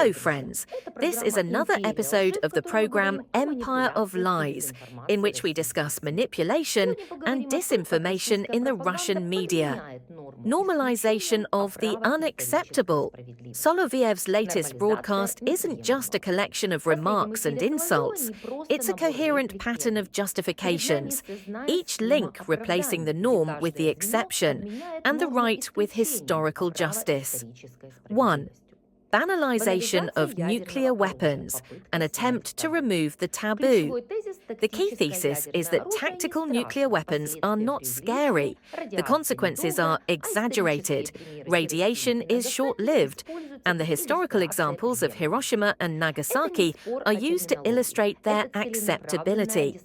Hello, friends. This is another episode of the program Empire of Lies, in which we discuss manipulation and disinformation in the Russian media. Normalization of the unacceptable. Soloviev's latest broadcast isn't just a collection of remarks and insults. It's a coherent pattern of justifications, each link replacing the norm with the exception, and the right with historical justice. 1. Banalization of nuclear weapons, an attempt to remove the taboo. The key thesis is that tactical nuclear weapons are not scary. The consequences are exaggerated, radiation is short-lived, and the historical examples of Hiroshima and Nagasaki are used to illustrate their acceptability.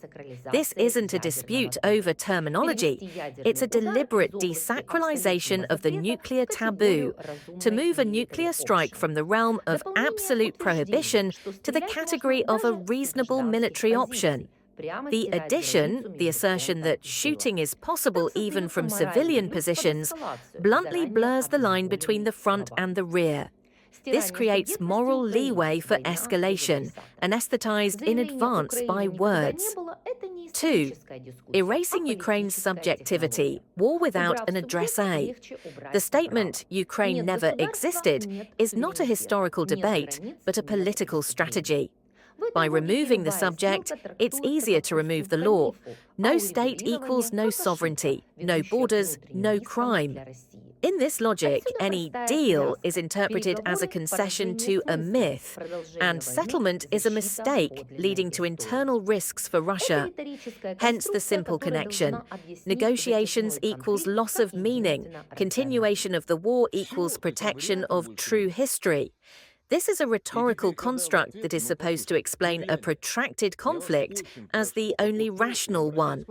This isn't a dispute over terminology. It's a deliberate desacralization of the nuclear taboo, to move a nuclear strike from the realm of absolute prohibition to the category of a reasonable military option. The addition, the assertion that shooting is possible even from civilian positions, bluntly blurs the line between the front and the rear. This creates moral leeway for escalation, anesthetized in advance by words. 2. Erasing Ukraine's subjectivity, war without an addressee. The statement, Ukraine never existed, is not a historical debate, but a political strategy. By removing the subject, it's easier to remove the law. No state equals no sovereignty, no borders, no crime. In this logic, any deal is interpreted as a concession to a myth, and settlement is a mistake leading to internal risks for Russia. Hence the simple connection. Negotiations equals loss of meaning, continuation of the war equals protection of true history. This is a rhetorical construct that is supposed to explain a protracted conflict as the only rational one.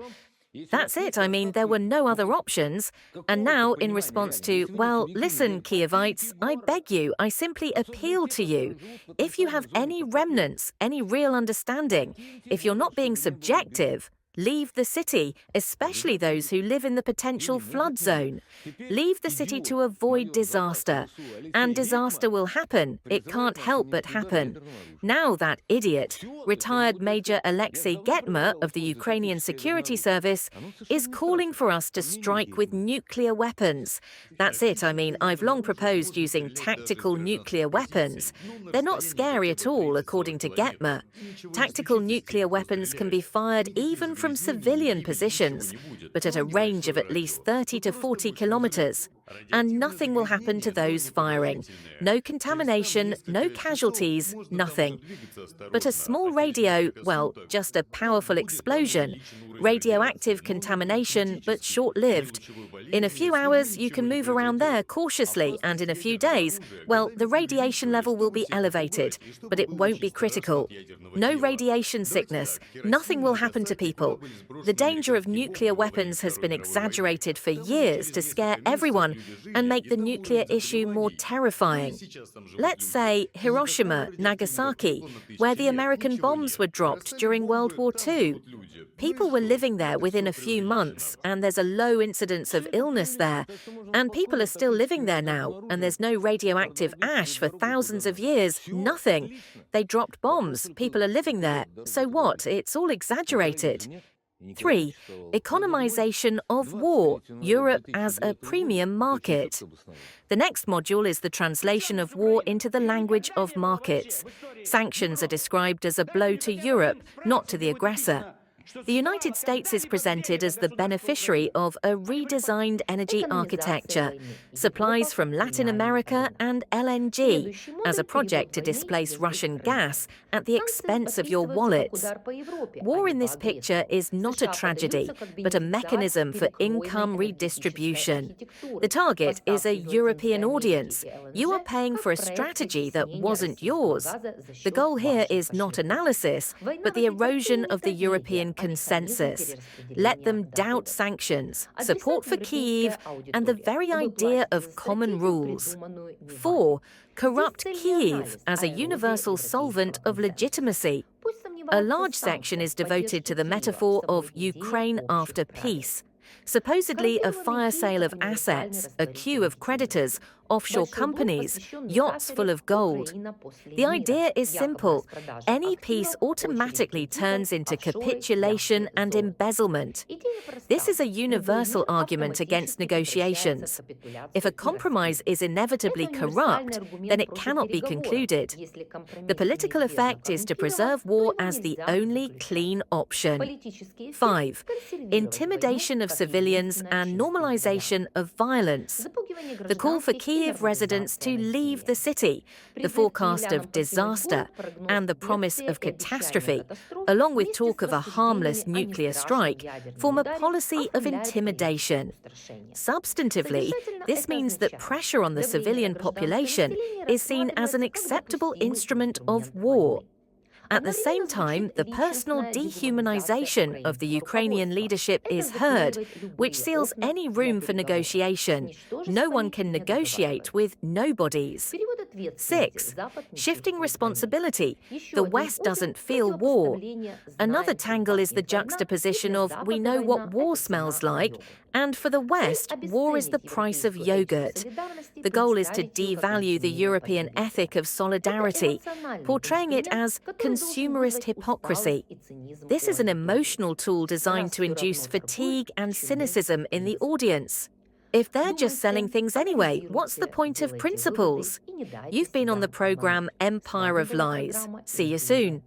That's it. I mean, there were no other options. And now, in response to, well, listen, Kievites, I beg you, I simply appeal to you. If you have any remnants, any real understanding, if you're not being subjective, leave the city, especially those who live in the potential flood zone. Leave the city to avoid disaster. And disaster will happen. It can't help but happen. Now that idiot, retired Major Alexei Getmer of the Ukrainian Security Service, is calling for us to strike with nuclear weapons. That's it. I mean, I've long proposed using tactical nuclear weapons. They're not scary at all, according to Getmer. Tactical nuclear weapons can be fired even from civilian positions, but at a range of at least 30 to 40 kilometers. And nothing will happen to those firing. No contamination, no casualties, nothing. But a small radio, well, just a powerful explosion. Radioactive contamination, but short-lived. In a few hours, you can move around there cautiously, and in a few days, well, the radiation level will be elevated, but it won't be critical. No radiation sickness. Nothing will happen to people. The danger of nuclear weapons has been exaggerated for years to scare everyone and make the nuclear issue more terrifying. Let's say Hiroshima, Nagasaki, where the American bombs were dropped during World War II. People were living there within a few months, and there's a low incidence of illness there. And people are still living there now, and there's no radioactive ash for thousands of years, nothing. They dropped bombs, people are living there. So what? It's all exaggerated. 3. Economization of war, Europe as a premium market. The next module is the translation of war into the language of markets. Sanctions are described as a blow to Europe, not to the aggressor. The United States is presented as the beneficiary of a redesigned energy architecture, supplies from Latin America and LNG, as a project to displace Russian gas at the expense of your wallets. War in this picture is not a tragedy, but a mechanism for income redistribution. The target is a European audience. You are paying for a strategy that wasn't yours. The goal here is not analysis, but the erosion of the European consensus. Let them doubt sanctions, support for Kyiv, and the very idea of common rules. 4. Corrupt Kyiv as a universal solvent of legitimacy. A large section is devoted to the metaphor of Ukraine after peace. Supposedly a fire sale of assets, a queue of creditors, offshore companies, yachts full of gold. The idea is simple. Any peace automatically turns into capitulation and embezzlement. This is a universal argument against negotiations. If a compromise is inevitably corrupt, then it cannot be concluded. The political effect is to preserve war as the only clean option. 5. Intimidation of civilians and normalization of violence. The call for Kyiv residents to leave the city, the forecast of disaster, and the promise of catastrophe, along with talk of a harmless nuclear strike, form a policy of intimidation. Substantively, this means that pressure on the civilian population is seen as an acceptable instrument of war. At the same time, the personal dehumanization of the Ukrainian leadership is heard, which seals any room for negotiation. No one can negotiate with nobodies. 6. Shifting responsibility. The West doesn't feel war. Another tangle is the juxtaposition of "we know what war smells like," and for the West, war is the price of yogurt. The goal is to devalue the European ethic of solidarity, portraying it as consumerist hypocrisy. This is an emotional tool designed to induce fatigue and cynicism in the audience. If they're just selling things anyway, what's the point of principles? You've been on the program Empire of Lies. See you soon.